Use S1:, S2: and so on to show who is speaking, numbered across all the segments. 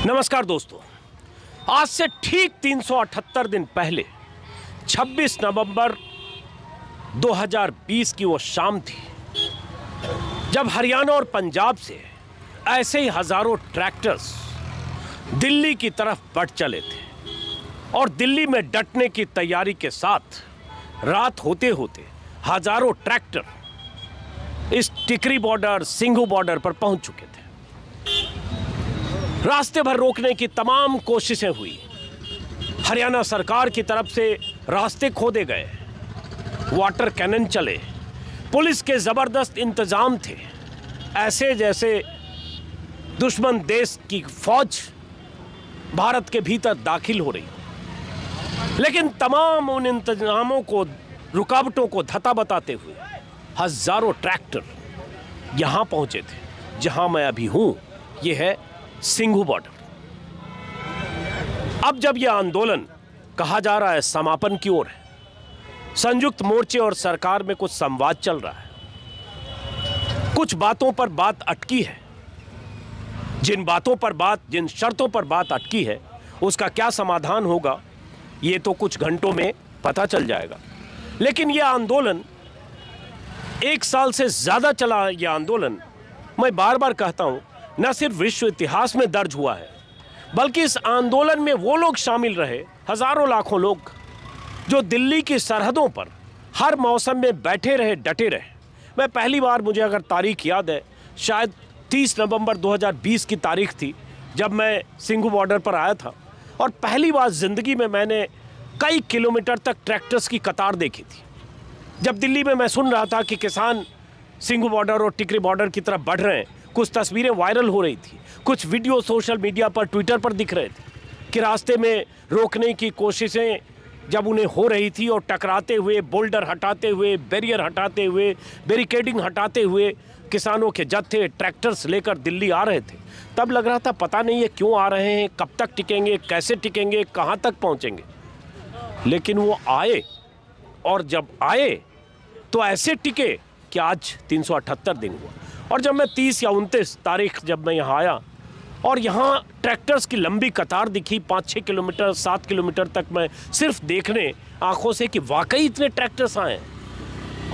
S1: नमस्कार दोस्तों, आज से ठीक 378 दिन पहले 26 नवंबर 2020 की वो शाम थी जब हरियाणा और पंजाब से ऐसे ही हजारों ट्रैक्टर्स दिल्ली की तरफ बढ़ चले थे और दिल्ली में डटने की तैयारी के साथ रात होते होते हजारों ट्रैक्टर इस टिकरी बॉर्डर सिंघू बॉर्डर पर पहुंच चुके थे। रास्ते भर रोकने की तमाम कोशिशें हुई। हरियाणा सरकार की तरफ से रास्ते खोदे गए, वाटर कैनन चले, पुलिस के जबरदस्त इंतजाम थे, ऐसे जैसे दुश्मन देश की फौज भारत के भीतर दाखिल हो रही। लेकिन तमाम उन इंतजामों को, रुकावटों को धता बताते हुए हजारों ट्रैक्टर यहां पहुंचे थे जहां मैं अभी हूं। यह है सिंघू बॉर्डर। अब जब यह आंदोलन कहा जा रहा है समापन की ओर है, संयुक्त मोर्चे और सरकार में कुछ संवाद चल रहा है, कुछ बातों पर बात अटकी है। जिन बातों पर बात, जिन शर्तों पर बात अटकी है, उसका क्या समाधान होगा ये तो कुछ घंटों में पता चल जाएगा। लेकिन यह आंदोलन 1 साल से ज्यादा चला। यह आंदोलन, मैं बार बार कहता हूं, न सिर्फ विश्व इतिहास में दर्ज हुआ है, बल्कि इस आंदोलन में वो लोग शामिल रहे, हजारों लाखों लोग, जो दिल्ली की सरहदों पर हर मौसम में बैठे रहे, डटे रहे। मैं पहली बार, मुझे अगर तारीख याद है, शायद 30 नवंबर 2020 की तारीख थी जब मैं सिंघू बॉर्डर पर आया था और पहली बार ज़िंदगी में मैंने कई किलोमीटर तक ट्रैक्टर्स की कतार देखी थी। जब दिल्ली में मैं सुन रहा था कि किसान सिंघू बॉर्डर और टिकरी बॉर्डर की तरफ बढ़ रहे हैं, कुछ तस्वीरें वायरल हो रही थी, कुछ वीडियो सोशल मीडिया पर, ट्विटर पर दिख रहे थे कि रास्ते में रोकने की कोशिशें जब उन्हें हो रही थी और टकराते हुए, बोल्डर हटाते हुए, बैरियर हटाते हुए, बैरिकेडिंग हटाते हुए किसानों के जत्थे ट्रैक्टर्स लेकर दिल्ली आ रहे थे, तब लग रहा था पता नहीं ये क्यों आ रहे हैं, कब तक टिकेंगे, कैसे टिकेंगे, कहाँ तक पहुँचेंगे। लेकिन वो आए, और जब आए तो ऐसे टिके कि आज 378 दिन हुआ। और जब मैं 30 या 29 तारीख जब मैं यहाँ आया और यहाँ ट्रैक्टर्स की लंबी कतार दिखी, 5-6 किलोमीटर, 7 किलोमीटर तक, मैं सिर्फ देखने आंखों से कि वाकई इतने ट्रैक्टर्स आए।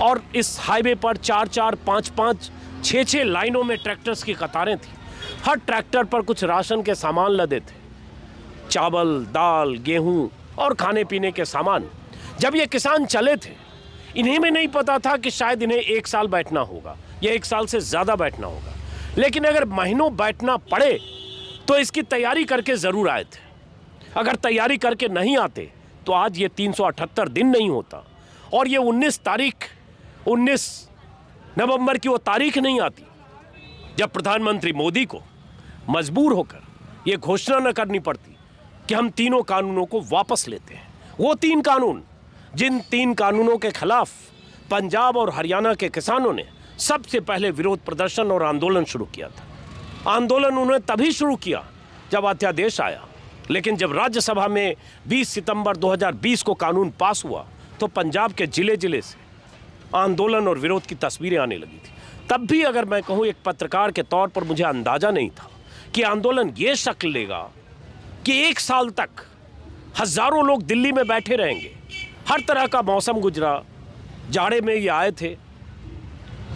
S1: और इस हाईवे पर 4-4, 5-5, 6-6 लाइनों में ट्रैक्टर्स की कतारें थी। हर ट्रैक्टर पर कुछ राशन के सामान लदे थे, चावल, दाल, गेहूँ और खाने पीने के सामान। जब ये किसान चले थे, इन्हें में नहीं पता था कि शायद इन्हें 1 साल बैठना होगा या 1 साल से ज़्यादा बैठना होगा। लेकिन अगर महीनों बैठना पड़े तो इसकी तैयारी करके ज़रूर आए थे। अगर तैयारी करके नहीं आते तो आज ये 378 दिन नहीं होता और ये 19 नवंबर की वो तारीख नहीं आती जब प्रधानमंत्री मोदी को मजबूर होकर ये घोषणा न करनी पड़ती कि हम तीनों कानूनों को वापस लेते हैं। वो 3 कानून, जिन 3 कानूनों के खिलाफ पंजाब और हरियाणा के किसानों ने सबसे पहले विरोध प्रदर्शन और आंदोलन शुरू किया था। आंदोलन उन्होंने तभी शुरू किया जब अध्यादेश आया, लेकिन जब राज्यसभा में 20 सितंबर 2020 को कानून पास हुआ तो पंजाब के जिले जिले से आंदोलन और विरोध की तस्वीरें आने लगी थी। तब भी अगर मैं कहूँ, एक पत्रकार के तौर पर मुझे अंदाजा नहीं था कि आंदोलन ये शक्ल लेगा कि 1 साल तक हजारों लोग दिल्ली में बैठे रहेंगे। हर तरह का मौसम गुजरा, जाड़े में ये आए थे,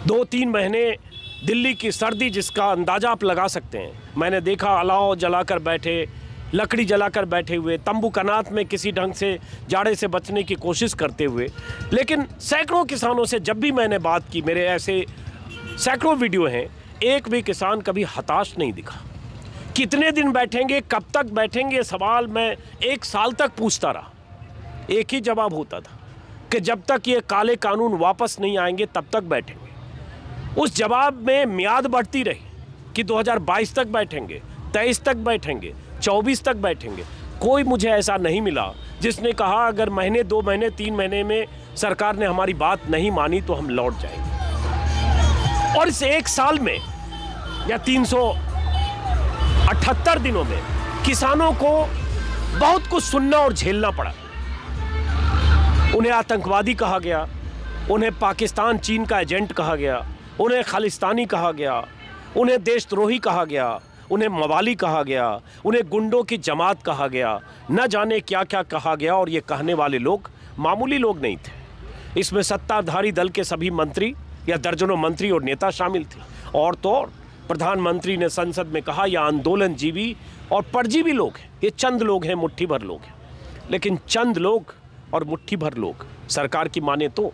S1: 2-3 महीने दिल्ली की सर्दी जिसका अंदाजा आप लगा सकते हैं। मैंने देखा अलाव जलाकर बैठे, लकड़ी जलाकर बैठे हुए, तंबू कनात में किसी ढंग से जाड़े से बचने की कोशिश करते हुए। लेकिन सैकड़ों किसानों से जब भी मैंने बात की, मेरे ऐसे सैकड़ों वीडियो हैं, एक भी किसान कभी हताश नहीं दिखा। कितने दिन बैठेंगे, कब तक बैठेंगे, सवाल मैं 1 साल तक पूछता रहा। एक ही जवाब होता था कि जब तक ये काले कानून वापस नहीं आएंगे तब तक बैठेंगे। उस जवाब में मियाद बढ़ती रही कि 2022 तक बैठेंगे, 23 तक बैठेंगे, 24 तक बैठेंगे। कोई मुझे ऐसा नहीं मिला जिसने कहा अगर महीने, 2 महीने, 3 महीने में सरकार ने हमारी बात नहीं मानी तो हम लौट जाएंगे। और इस 1 साल में या 378 दिनों में किसानों को बहुत कुछ सुनना और झेलना पड़ा। उन्हें आतंकवादी कहा गया, उन्हें पाकिस्तान, चीन का एजेंट कहा गया, उन्हें खालिस्तानी कहा गया, उन्हें देशद्रोही कहा गया, उन्हें मवाली कहा गया, उन्हें गुंडों की जमात कहा गया, न जाने क्या क्या कहा गया। और ये कहने वाले लोग मामूली लोग नहीं थे। इसमें सत्ताधारी दल के सभी मंत्री या दर्जनों मंत्री और नेता शामिल थे। और तो और प्रधानमंत्री ने संसद में कहा यह आंदोलनजीवी और परजीवी लोग हैं, ये चंद लोग हैं, मुट्ठी भर लोग हैं। लेकिन चंद लोग और मुट्ठी भर लोग सरकार की माने तो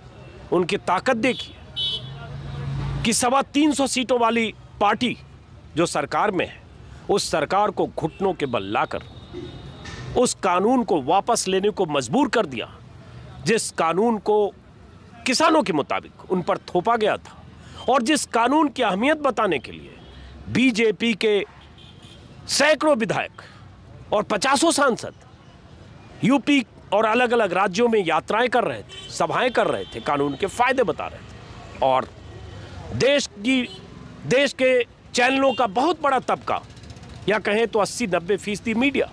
S1: उनकी ताकत देखिए कि 325 सीटों वाली पार्टी जो सरकार में है, उस सरकार को घुटनों के बल लाकर उस कानून को वापस लेने को मजबूर कर दिया जिस कानून को किसानों के मुताबिक उन पर थोपा गया था। और जिस कानून की अहमियत बताने के लिए बीजेपी के सैकड़ों विधायक और 50 सांसद यूपी और अलग अलग राज्यों में यात्राएं कर रहे थे, सभाएं कर रहे थे, कानून के फायदे बता रहे थे। और देश के चैनलों का बहुत बड़ा तबका, या कहें तो 80-90% मीडिया,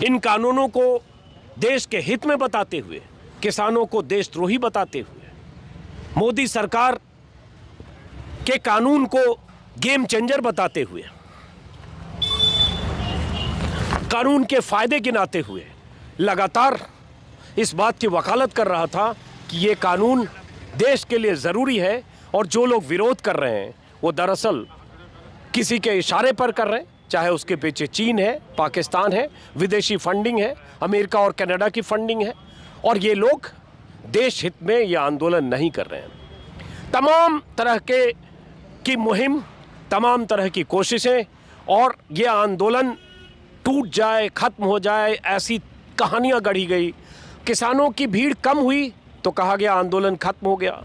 S1: इन कानूनों को देश के हित में बताते हुए, किसानों को देशद्रोही बताते हुए, मोदी सरकार के कानून को गेम चेंजर बताते हुए, कानून के फायदे गिनाते हुए लगातार इस बात की वकालत कर रहा था कि ये कानून देश के लिए ज़रूरी है। और जो लोग विरोध कर रहे हैं वो दरअसल किसी के इशारे पर कर रहे हैं, चाहे उसके पीछे चीन है, पाकिस्तान है, विदेशी फंडिंग है, अमेरिका और कनाडा की फंडिंग है। और ये लोग देश हित में ये आंदोलन नहीं कर रहे हैं। तमाम तरह की मुहिम, तमाम तरह की कोशिशें और ये आंदोलन टूट जाए, खत्म हो जाए, ऐसी कहानियां गढ़ी गई। किसानों की भीड़ कम हुई तो कहा गया आंदोलन खत्म हो गया।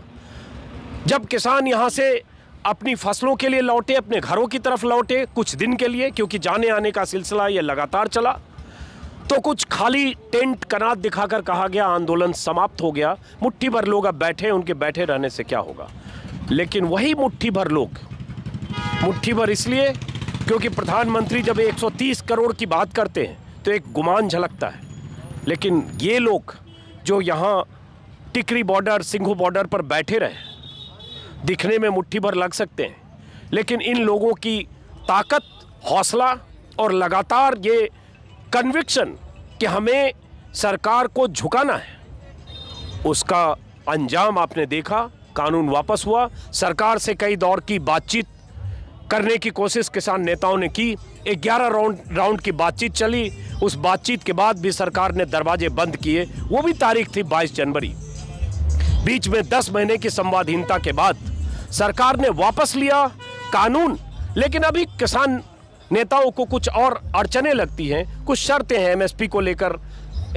S1: जब किसान यहां से अपनी फसलों के लिए लौटे, अपने घरों की तरफ लौटे कुछ दिन के लिए, क्योंकि जाने आने का सिलसिला ये लगातार चला, तो कुछ खाली टेंट कनात दिखाकर कहा गया आंदोलन समाप्त हो गया, मुट्ठी भर लोग अब बैठे, उनके बैठे रहने से क्या होगा। लेकिन वही मुट्ठी भर लोग, मुट्ठी भर इसलिए क्योंकि प्रधानमंत्री जब 130 करोड़ की बात करते हैं तो एक गुमान झलकता है। लेकिन ये लोग जो यहाँ टिकरी बॉर्डर, सिंघू बॉर्डर पर बैठे रहे, दिखने में मुट्ठी भर लग सकते हैं, लेकिन इन लोगों की ताकत, हौसला और लगातार ये कन्विक्शन कि हमें सरकार को झुकाना है, उसका अंजाम आपने देखा। कानून वापस हुआ, सरकार से कई दौर की बातचीत करने की कोशिश किसान नेताओं ने की, 11 राउंड की बातचीत चली। उस बातचीत के बाद भी सरकार ने दरवाजे बंद किए, वो भी तारीख थी 22 जनवरी। बीच में 10 महीने की संवादहीनता के बाद सरकार ने वापस लिया कानून। लेकिन अभी किसान नेताओं को कुछ और अड़चनें लगती हैं, कुछ शर्तें हैं एमएसपी को लेकर।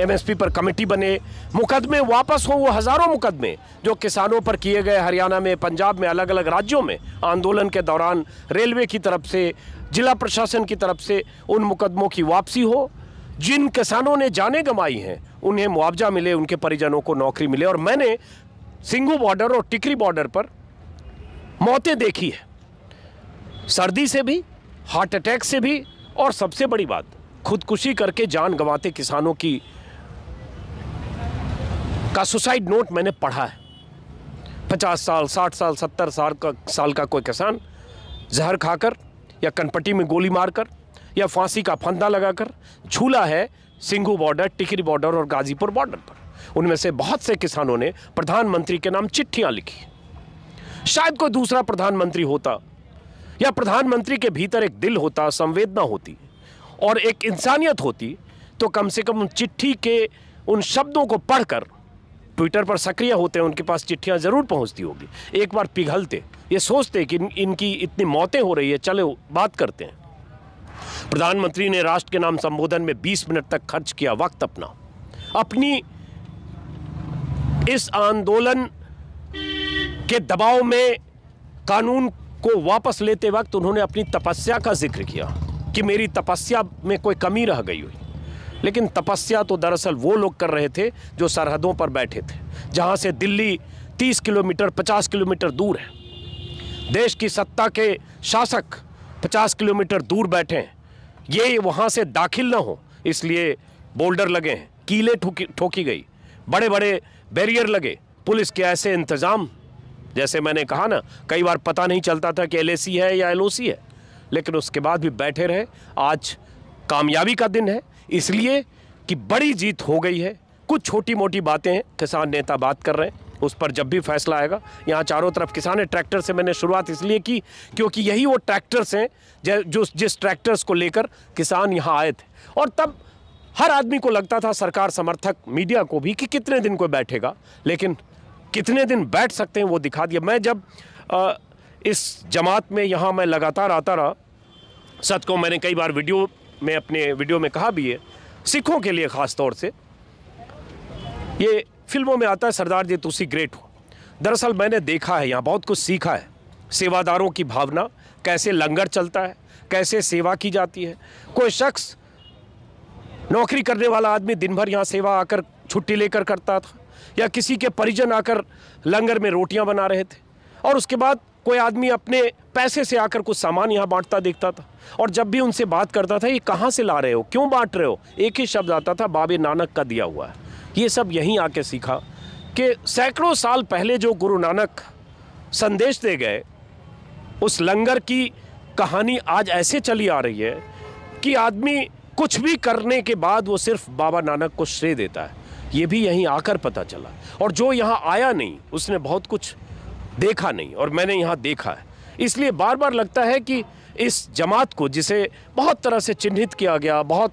S1: एमएसपी पर कमेटी बने, मुकदमे वापस हो, वो हजारों मुकदमे जो किसानों पर किए गए हरियाणा में, पंजाब में, अलग अलग राज्यों में आंदोलन के दौरान रेलवे की तरफ से, जिला प्रशासन की तरफ से, उन मुकदमों की वापसी हो। जिन किसानों ने जानें गंवाई हैं उन्हें मुआवजा मिले, उनके परिजनों को नौकरी मिले। और मैंने सिंघू बॉर्डर और टिकरी बॉर्डर पर मौतें देखी है, सर्दी से भी, हार्ट अटैक से भी, और सबसे बड़ी बात खुदकुशी करके जान गंवाते किसानों का सुसाइड नोट मैंने पढ़ा है। 50 साल, 60 साल, 70 साल का कोई किसान जहर खाकर या कनपट्टी में गोली मारकर या फांसी का फंदा लगाकर झूला है सिंघू बॉर्डर, टिकरी बॉर्डर और गाजीपुर बॉर्डर पर। उनमें से बहुत से किसानों ने प्रधानमंत्री के नाम चिट्ठियां लिखी। शायद कोई दूसरा प्रधानमंत्री होता, या प्रधानमंत्री के भीतर एक दिल होता, संवेदना होती और एक इंसानियत होती, तो कम से कम उन चिट्ठी के उन शब्दों को पढ़कर, ट्विटर पर सक्रिय होते हैं, उनके पास चिट्ठियां जरूर पहुंचती होगी, एक बार पिघलते, ये सोचते कि इनकी इतनी मौतें हो रही है, चलो बात करते हैं। प्रधानमंत्री ने राष्ट्र के नाम संबोधन में 20 मिनट तक खर्च किया वक्त अपनी इस आंदोलन के दबाव में कानून को वापस लेते वक्त उन्होंने अपनी तपस्या का जिक्र किया कि मेरी तपस्या में कोई कमी रह गई हुई। लेकिन तपस्या तो दरअसल वो लोग कर रहे थे जो सरहदों पर बैठे थे, जहां से दिल्ली 30 किलोमीटर 50 किलोमीटर दूर है। देश की सत्ता के शासक 50 किलोमीटर दूर बैठे हैं, ये वहां से दाखिल ना हो इसलिए बोल्डर लगे हैं, कीलें ठोकी गई, बड़े बड़े बैरियर लगे, पुलिस के ऐसे इंतजाम, जैसे मैंने कहा ना, कई बार पता नहीं चलता था कि एलएसी है या एलओसी है। लेकिन उसके बाद भी बैठे रहे। आज कामयाबी का दिन है, इसलिए कि बड़ी जीत हो गई है। कुछ छोटी मोटी बातें हैं, किसान नेता बात कर रहे हैं, उस पर जब भी फैसला आएगा। यहाँ चारों तरफ किसान है। ट्रैक्टर से मैंने शुरुआत इसलिए की क्योंकि यही वो ट्रैक्टर्स हैं जो जिस ट्रैक्टर्स को लेकर किसान यहाँ आए थे। और तब हर आदमी को लगता था, सरकार समर्थक मीडिया को भी, कि कितने दिन कोई बैठेगा, लेकिन कितने दिन बैठ सकते हैं वो दिखा दिया। मैं जब इस जमात में यहाँ मैं लगातार आता रहा, सच को मैंने कई बार अपने वीडियो में कहा भी है, सिखों के लिए ख़ास तौर से, ये फिल्मों में आता है सरदार जी तुसी ग्रेट हो। दरअसल मैंने देखा है, यहाँ बहुत कुछ सीखा है। सेवादारों की भावना, कैसे लंगर चलता है, कैसे सेवा की जाती है। कोई शख्स, नौकरी करने वाला आदमी दिन भर यहाँ सेवा आकर छुट्टी लेकर करता था, या किसी के परिजन आकर लंगर में रोटियां बना रहे थे, और उसके बाद कोई आदमी अपने पैसे से आकर कुछ सामान यहाँ बांटता देखता था। और जब भी उनसे बात करता था, ये कहाँ से ला रहे हो, क्यों बांट रहे हो, एक ही शब्द आता था, बाबे नानक का दिया हुआ है। ये सब यहीं आके सीखा कि सैकड़ों साल पहले जो गुरु नानक संदेश दे गए, उस लंगर की कहानी आज ऐसे चली आ रही है कि आदमी कुछ भी करने के बाद वो सिर्फ बाबा नानक को श्रेय देता है। ये भी यहीं आकर पता चला। और जो यहाँ आया नहीं, उसने बहुत कुछ देखा नहीं, और मैंने यहाँ देखा है। इसलिए बार बार लगता है कि इस जमात को, जिसे बहुत तरह से चिन्हित किया गया, बहुत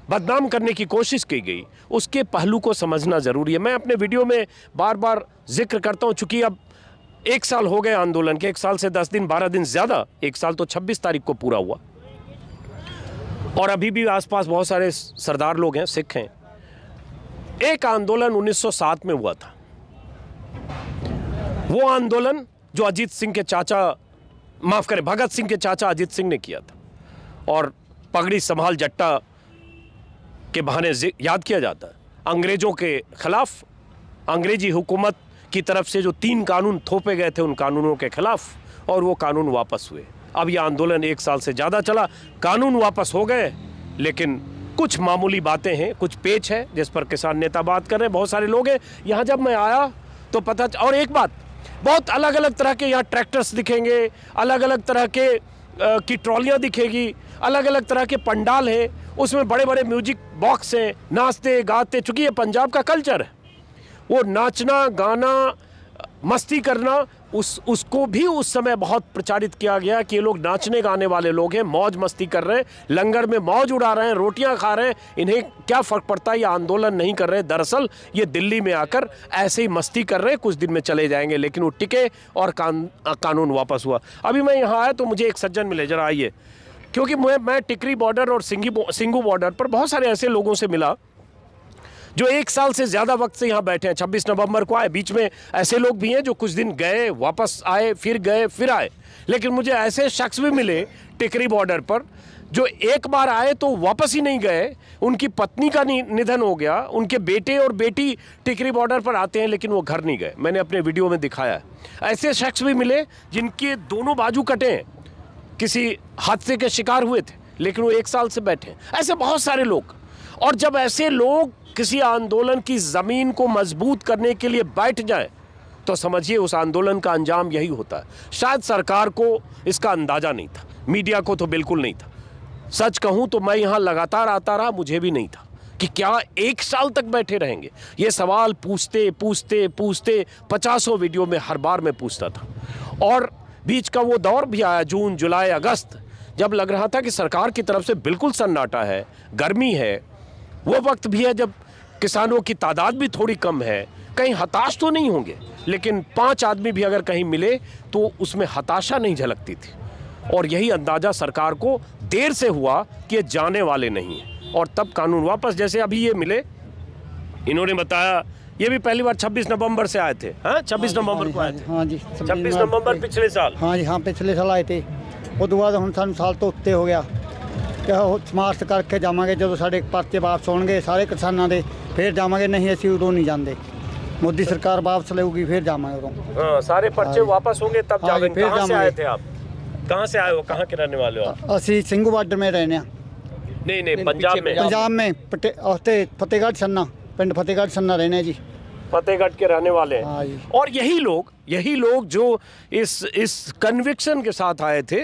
S1: बदनाम करने की कोशिश की गई, उसके पहलू को समझना ज़रूरी है। मैं अपने वीडियो में बार बार जिक्र करता हूँ, चूँकि अब 1 साल हो गए आंदोलन के, 1 साल से 10 दिन 12 दिन ज़्यादा, 1 साल तो 26 तारीख को पूरा हुआ, और अभी भी आसपास बहुत सारे सरदार लोग हैं, सिख हैं। एक आंदोलन 1907 में हुआ था, वो आंदोलन जो अजीत सिंह के चाचा, माफ़ करें, भगत सिंह के चाचा अजीत सिंह ने किया था, और पगड़ी संभाल जट्टा के बहाने याद किया जाता है। अंग्रेज़ों के खिलाफ, अंग्रेजी हुकूमत की तरफ से जो 3 कानून थोपे गए थे, उन कानूनों के खिलाफ, और वो कानून वापस हुए। अब ये आंदोलन 1 साल से ज़्यादा चला, कानून वापस हो गए, लेकिन कुछ मामूली बातें हैं, कुछ पेच है जिस पर किसान नेता बात कर रहे हैं, बहुत सारे लोग हैं यहाँ। जब मैं आया तो पता, और एक बात, बहुत अलग अलग तरह के यहाँ ट्रैक्टर्स दिखेंगे, अलग अलग तरह के की ट्रॉलियाँ दिखेगी, अलग अलग तरह के पंडाल हैं, उसमें बड़े बड़े म्यूजिक बॉक्स हैं, नाचते गाते। चूँकि ये पंजाब का कल्चर है, वो नाचना गाना मस्ती करना, उसको भी उस समय बहुत प्रचारित किया गया कि ये लोग नाचने गाने वाले लोग हैं, मौज मस्ती कर रहे हैं, लंगर में मौज उड़ा रहे हैं, रोटियां खा रहे हैं, इन्हें क्या फ़र्क पड़ता है, ये आंदोलन नहीं कर रहे। दरअसल ये दिल्ली में आकर ऐसे ही मस्ती कर रहे हैं, कुछ दिन में चले जाएंगे, लेकिन वो टिके और कानून वापस हुआ। अभी मैं यहाँ आया तो मुझे एक सज्जन मिले, जरा आइए, क्योंकि मैं टिकरी बॉर्डर और सिंघू बॉर्डर पर बहुत सारे ऐसे लोगों से मिला जो 1 साल से ज़्यादा वक्त से यहाँ बैठे हैं। 26 नवंबर को आए, बीच में ऐसे लोग भी हैं जो कुछ दिन गए, वापस आए, फिर गए, फिर आए। लेकिन मुझे ऐसे शख्स भी मिले टिकरी बॉर्डर पर जो एक बार आए तो वापस ही नहीं गए, उनकी पत्नी का निधन हो गया, उनके बेटे और बेटी टिकरी बॉर्डर पर आते हैं लेकिन वो घर नहीं गए। मैंने अपने वीडियो में दिखाया है। ऐसे शख्स भी मिले जिनके दोनों बाजू कटे हैं, किसी हादसे के शिकार हुए थे, लेकिन वो 1 साल से बैठे हैं। ऐसे बहुत सारे लोग। और जब ऐसे लोग किसी आंदोलन की ज़मीन को मजबूत करने के लिए बैठ जाएं, तो समझिए उस आंदोलन का अंजाम यही होता है। शायद सरकार को इसका अंदाज़ा नहीं था, मीडिया को तो बिल्कुल नहीं था। सच कहूँ तो मैं यहाँ लगातार आता रहा, मुझे भी नहीं था कि क्या 1 साल तक बैठे रहेंगे। ये सवाल पूछते पूछते पूछते 50 वीडियो में हर बार मैं पूछता था। और बीच का वो दौर भी आया, जून जुलाई अगस्त, जब लग रहा था कि सरकार की तरफ से बिल्कुल सन्नाटा है, गर्मी है। वो वक्त भी है जब किसानों की तादाद भी थोड़ी कम है, कहीं हताश तो नहीं होंगे, लेकिन 5 आदमी भी अगर कहीं मिले तो उसमें हताशा नहीं झलकती थी। और यही अंदाज़ा सरकार को देर से हुआ कि ये जाने वाले नहीं हैं, और तब कानून वापस। जैसे अभी ये मिले, इन्होंने बताया ये भी पहली बार 26 नवंबर से आए थे। हाँ, 26 नवंबर को आए थे।
S2: हाँ जी,
S1: 26 नवंबर पिछले साल।
S2: हाँ जी, हाँ पिछले साल आए थे। वो बाद हम साल तो उत्ते हो गया कि समाप्त करके जावांगे, जो साढ़े परचे वापस होंगे सारे किसानों के, फिर जावांगे, नहीं असीं उदों नहीं जाते। मोदी सरकार वापस लेगी, फिर जावांगे उदों।
S1: हाँ, सारे पर्चे वापस होंगे तब जावेंगे। कहाँ से आए थे आप? कहाँ से आए हो? कहाँ के रहने वाले हो आप?
S2: असीं सिंघू बॉर्डर में रहने।
S1: नहीं, पंजाब में।
S2: पंजाब में फतेहगढ़ सन्ना, पिंड फतेहगढ़ सन्ना रहने जी,
S1: फतेहगढ़ के रहने वाले हैं। और यही लोग जो इस कन्विक्शन के साथ आए थे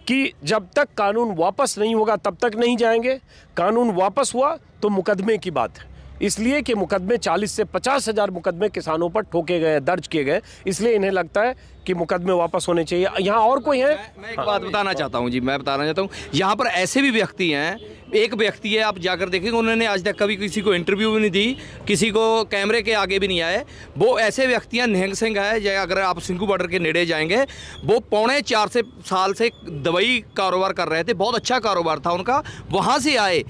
S1: कि जब तक कानून वापस नहीं होगा तब तक नहीं जाएंगे, कानून वापस हुआ तो मुकदमे की बात है। इसलिए कि मुकदमे 40 से 50 हज़ार मुकदमे किसानों पर ठोके गए, दर्ज किए गए, इसलिए इन्हें लगता है कि मुकदमे वापस होने चाहिए। यहाँ और कोई है?
S3: मैं एक बात बताना चाहता हूँ जी, मैं बताना चाहता हूँ, यहाँ पर ऐसे भी व्यक्ति हैं, एक व्यक्ति है, आप जाकर देखेंगे, उन्होंने आज तक कभी किसी को इंटरव्यू भी नहीं दी, किसी को कैमरे के आगे भी नहीं आए। वो ऐसे व्यक्ति हैं, निहंग सिंह है, अगर आप सिंघू बॉर्डर के नेड़े जाएंगे, वो 4.25 साल से दवाई कारोबार कर रहे थे, बहुत अच्छा कारोबार था उनका। वहाँ से आए,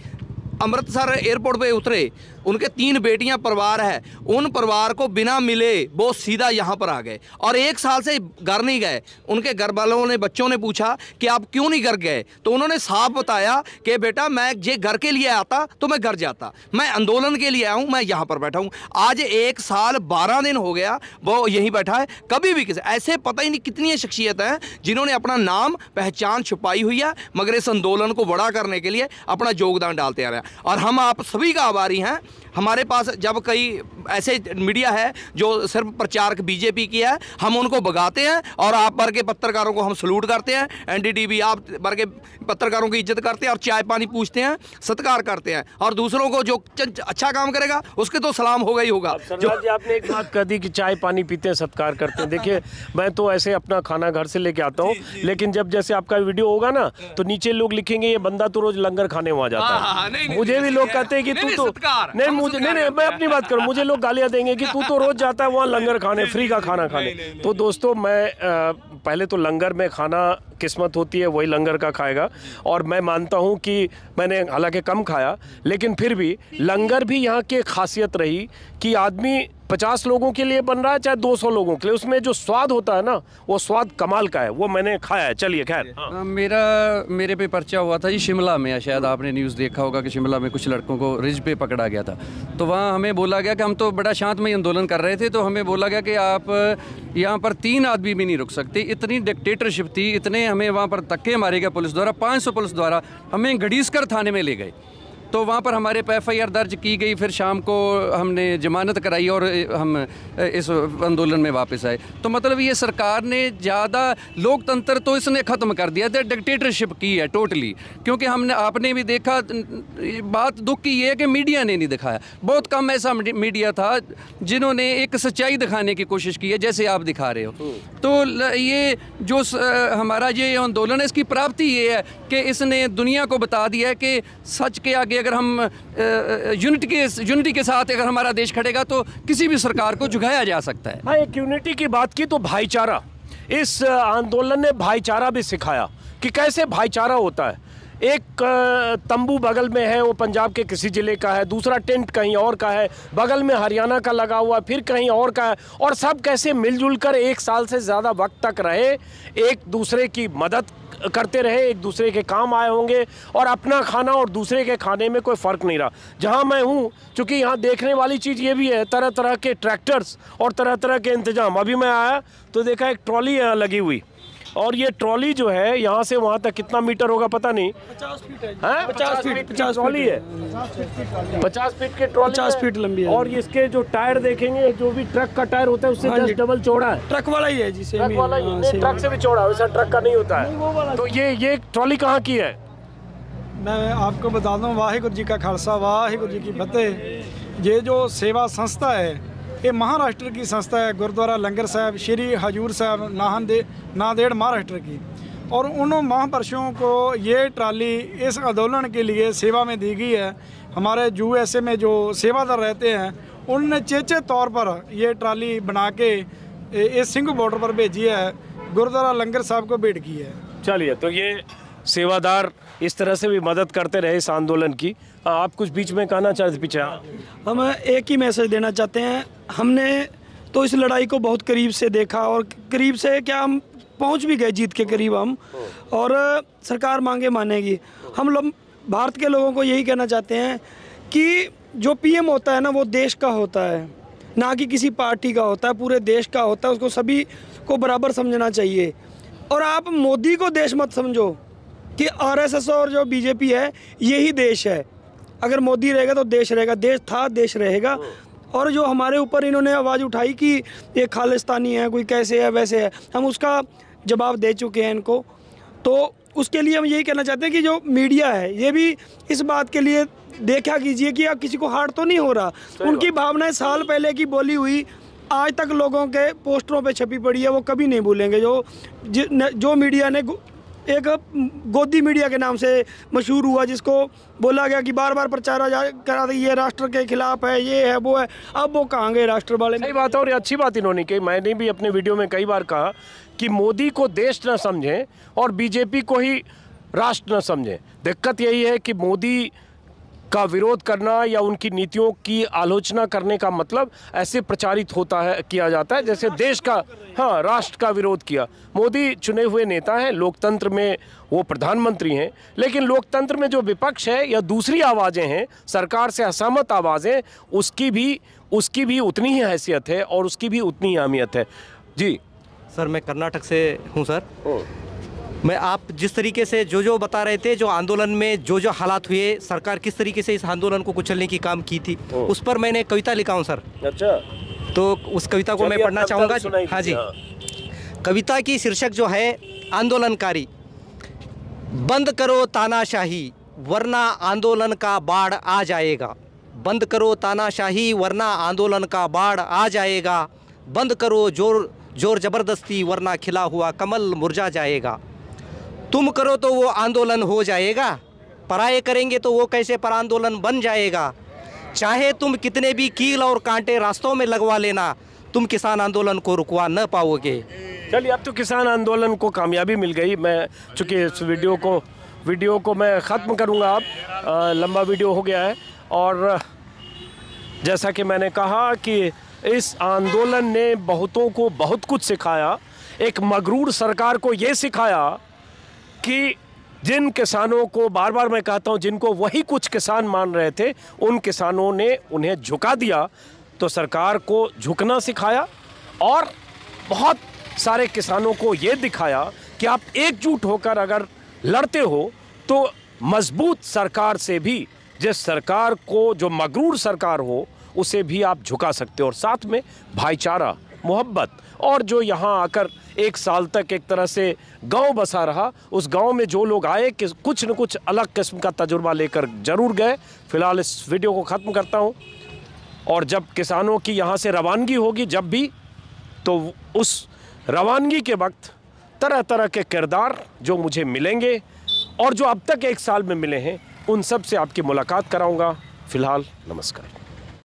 S3: अमृतसर एयरपोर्ट पे उतरे, उनके 3 बेटियां परिवार है, उन परिवार को बिना मिले वो सीधा यहाँ पर आ गए और 1 साल से घर नहीं गए। उनके घर वालों ने, बच्चों ने पूछा कि आप क्यों नहीं घर गए, तो उन्होंने साफ बताया कि बेटा मैं जे घर के लिए आता तो मैं घर जाता, मैं आंदोलन के लिए आया हूँ, मैं यहाँ पर बैठा हूँ। आज 1 साल 12 दिन हो गया वो यहीं बैठा है। कभी भी किसी ऐसे पता ही नहीं कितनी शख्सियत हैं जिन्होंने अपना नाम पहचान छुपाई हुई है, मगर इस आंदोलन को बड़ा करने के लिए अपना योगदान डालते आ रहे हैं और हम आप सभी का आभारी हैं। हमारे पास जब कई ऐसे मीडिया है जो सिर्फ प्रचारक बीजेपी की है, हम उनको भगाते हैं और आप भर के पत्रकारों को हम सलूट करते हैं, एनडीटीवी आप भर के पत्रकारों की इज्जत करते हैं और चाय पानी पूछते हैं, सत्कार करते हैं, और दूसरों को जो अच्छा काम करेगा उसके तो सलाम होगा ही होगा।
S1: जो आपने एक बात कह दी कि चाय पानी पीते हैं, सत्कार करते हैं। देखिए मैं तो ऐसे अपना खाना घर से लेके आता हूँ, लेकिन जब जैसे आपका वीडियो होगा ना तो नीचे लोग लिखेंगे ये बंदा तो रोज लंगर खाने वहाँ जाता है। मुझे भी लोग कहते हैं कि तू तो नहीं, मैं अपनी बात करूं, मुझे लोग गालियां देंगे कि तू तो रोज जाता है वहाँ लंगर खाने, फ्री का खाना खाने। तो दोस्तों मैं पहले तो लंगर में खाना किस्मत होती है वही लंगर का खाएगा, और मैं मानता हूं कि मैंने हालांकि कम खाया, लेकिन फिर भी लंगर भी यहाँ की खासियत रही कि आदमी 50 लोगों के लिए बन रहा है चाहे 200 लोगों के लिए, उसमें जो स्वाद होता है ना वो स्वाद कमाल का है, वो मैंने खाया है। चलिए खैर,
S4: मेरे पे पर्चा हुआ था जी शिमला में, शायद आपने न्यूज़ देखा होगा कि शिमला में कुछ लड़कों को रिज पे पकड़ा गया था। तो वहाँ हमें बोला गया कि हम तो बड़ा शांतमय आंदोलन कर रहे थे, तो हमें बोला गया कि आप यहाँ पर 3 आदमी भी नहीं रुक सकते। इतनी डिक्टेटरशिप थी, इतने हमें वहाँ पर धक्के मारे गए पुलिस द्वारा, 500 पुलिस द्वारा हमें घड़ीसकर थाने में ले गए। तो वहाँ पर हमारे पे FIR दर्ज की गई, फिर शाम को हमने जमानत कराई और हम इस आंदोलन में वापस आए। तो मतलब ये सरकार ने ज़्यादा लोकतंत्र तो इसने ख़त्म कर दिया था, डिक्टेटरशिप की है टोटली। क्योंकि हमने आपने भी देखा, बात दुख की ये है कि मीडिया ने नहीं दिखाया, बहुत कम ऐसा मीडिया था जिन्होंने एक सच्चाई दिखाने की कोशिश की है जैसे आप दिखा रहे हो। तो ये जो हमारा ये आंदोलन है इसकी प्राप्ति ये है कि इसने दुनिया को बता दिया है कि सच के आगे अगर हम यूनिटी के साथ अगर हमारा देश खड़ेगा तो किसी भी सरकार को झुकाया जा सकता है।
S1: हाँ, एक यूनिटी की बात की तो भाईचारा, इस आंदोलन ने भाईचारा भी सिखाया कि कैसे भाईचारा होता है। एक तंबू बगल में है, वो पंजाब के किसी ज़िले का है, दूसरा टेंट कहीं और का है, बगल में हरियाणा का लगा हुआ, फिर कहीं और का है, और सब कैसे मिलजुल कर 1 साल से ज़्यादा वक्त तक रहे, एक दूसरे की मदद करते रहे, एक दूसरे के काम आए होंगे, और अपना खाना और दूसरे के खाने में कोई फ़र्क नहीं रहा। जहाँ मैं हूँ, चूँकि यहाँ देखने वाली चीज़ ये भी है, तरह तरह के ट्रैक्टर्स और तरह तरह के इंतज़ाम। अभी मैं आया तो देखा एक ट्रॉली यहाँ लगी हुई, और ये ट्रॉली जो है यहाँ से वहाँ तक कितना मीटर होगा पता नहीं, 50 फीट है, 50 फीट ट्रॉली है, 50 फीट के ट्रॉली,
S5: 50 फीट लंबी है।
S1: और इसके जो टायर देखेंगे, जो भी ट्रक का टायर होता है उससे 10 डबल चौड़ा है।
S5: ट्रक वाला ही है जी,
S1: ट्रक वाला ही, ट्रक से भी चौड़ा, वैसा ट्रक का नहीं होता है। तो ये ट्रॉली कहाँ की है?
S5: मैं आपको बता दूं, वाहिगुरु जी का खालसा वाहिगुरु जी की फतेह। ये जो सेवा संस्था है ये महाराष्ट्र की संस्था है, गुरुद्वारा लंगर साहब श्री हजूर साहब नांदेड़ महाराष्ट्र की, और उन महापुरुषों को ये ट्राली इस आंदोलन के लिए सेवा में दी गई है। हमारे USA में जो सेवादार रहते हैं उन्होंने चेचे तौर पर ये ट्राली बना के इस सिंघू बॉर्डर पर भेजी है, गुरुद्वारा लंगर साहब को भेंट की है।
S1: चलिए, तो ये सेवादार इस तरह से भी मदद करते रहे इस आंदोलन की। आप कुछ बीच में कहना चाहते पीछे?
S5: हम एक ही मैसेज देना चाहते हैं, हमने तो इस लड़ाई को बहुत करीब से देखा, और करीब से क्या हम पहुंच भी गए जीत के करीब हम, और सरकार मांगे मानेगी। हम लोग भारत के लोगों को यही कहना चाहते हैं कि जो PM होता है ना वो देश का होता है, ना कि किसी पार्टी का होता है, पूरे देश का होता है, उसको सभी को बराबर समझना चाहिए। और आप मोदी को देश मत समझो कि RSS और जो BJP है यही देश है। अगर मोदी रहेगा तो देश रहेगा, देश था देश रहेगा। और जो हमारे ऊपर इन्होंने आवाज़ उठाई कि ये खालिस्तानी है, कोई कैसे है वैसे है, हम उसका जवाब दे चुके हैं इनको। तो उसके लिए हम यही कहना चाहते हैं कि जो मीडिया है ये भी इस बात के लिए देखा कीजिए कि अब किसी को हार्ट तो नहीं हो रहा। उनकी भावनाएं साल पहले की बोली हुई आज तक लोगों के पोस्टरों पे छपी पड़ी है, वो कभी नहीं भूलेंगे। जो मीडिया ने एक गोदी मीडिया के नाम से मशहूर हुआ, जिसको बोला गया कि बार बार प्रचार करा दी ये राष्ट्र के खिलाफ है, ये है वो है, अब वो कहाँ गए राष्ट्र वाले।
S1: सही बात है, और ये अच्छी बात इन्होंने कही। मैंने भी अपने वीडियो में कई बार कहा कि मोदी को देश न समझें और बीजेपी को ही राष्ट्र न समझें। दिक्कत यही है कि मोदी का विरोध करना या उनकी नीतियों की आलोचना करने का मतलब ऐसे प्रचारित होता है, किया जाता है जैसे देश का, हाँ, राष्ट्र का विरोध किया। मोदी चुने हुए नेता हैं, लोकतंत्र में वो प्रधानमंत्री हैं, लेकिन लोकतंत्र में जो विपक्ष है या दूसरी आवाज़ें हैं, सरकार से असहमत आवाज़ें, उसकी भी उतनी ही हैसियत है और उसकी भी उतनी ही अहमियत है। जी
S6: सर, मैं कर्नाटक से हूँ सर। मैं आप जिस तरीके से जो बता रहे थे, जो आंदोलन में जो हालात हुए, सरकार किस तरीके से इस आंदोलन को कुचलने की काम की थी, उस पर मैंने कविता लिखा हूँ सर।
S1: अच्छा,
S6: तो उस कविता को मैं पढ़ना चाहूँगा। हाँ जी, कविता की शीर्षक जो है आंदोलनकारी। बंद करो तानाशाही वरना आंदोलन का बाढ़ आ जाएगा। बंद करो तानाशाही वरना आंदोलन का बाढ़ आ जाएगा। बंद करो जोर जबरदस्ती वरना खिला हुआ कमल मुरझा जाएगा। तुम करो तो वो आंदोलन हो जाएगा, पराये करेंगे तो वो कैसे पर आंदोलन बन जाएगा। चाहे तुम कितने भी कील और कांटे रास्तों में लगवा लेना, तुम किसान आंदोलन को रुकवा न पाओगे।
S1: चलिए, अब तो किसान आंदोलन को कामयाबी मिल गई। मैं चूँकि इस वीडियो को मैं ख़त्म करूँगा, अब लंबा वीडियो हो गया है। और जैसा कि मैंने कहा कि इस आंदोलन ने बहुतों को बहुत कुछ सिखाया। एक मगरूर सरकार को ये सिखाया कि जिन किसानों को, बार बार मैं कहता हूँ, जिनको वही कुछ किसान मान रहे थे, उन किसानों ने उन्हें झुका दिया। तो सरकार को झुकना सिखाया और बहुत सारे किसानों को ये दिखाया कि आप एकजुट होकर अगर लड़ते हो तो मजबूत सरकार से भी, जिस सरकार को, जो मगरूर सरकार हो, उसे भी आप झुका सकते हो। और साथ में भाईचारा, मोहब्बत, और जो यहाँ आकर 1 साल तक एक तरह से गांव बसा रहा, उस गांव में जो लोग आए कि कुछ न कुछ अलग किस्म का तजुर्बा लेकर जरूर गए। फिलहाल इस वीडियो को ख़त्म करता हूँ, और जब किसानों की यहाँ से रवानगी होगी, जब भी, तो उस रवानगी के वक्त तरह तरह के किरदार जो मुझे मिलेंगे और जो अब तक 1 साल में मिले हैं, उन सब से आपकी मुलाकात कराऊँगा। फिलहाल नमस्कार।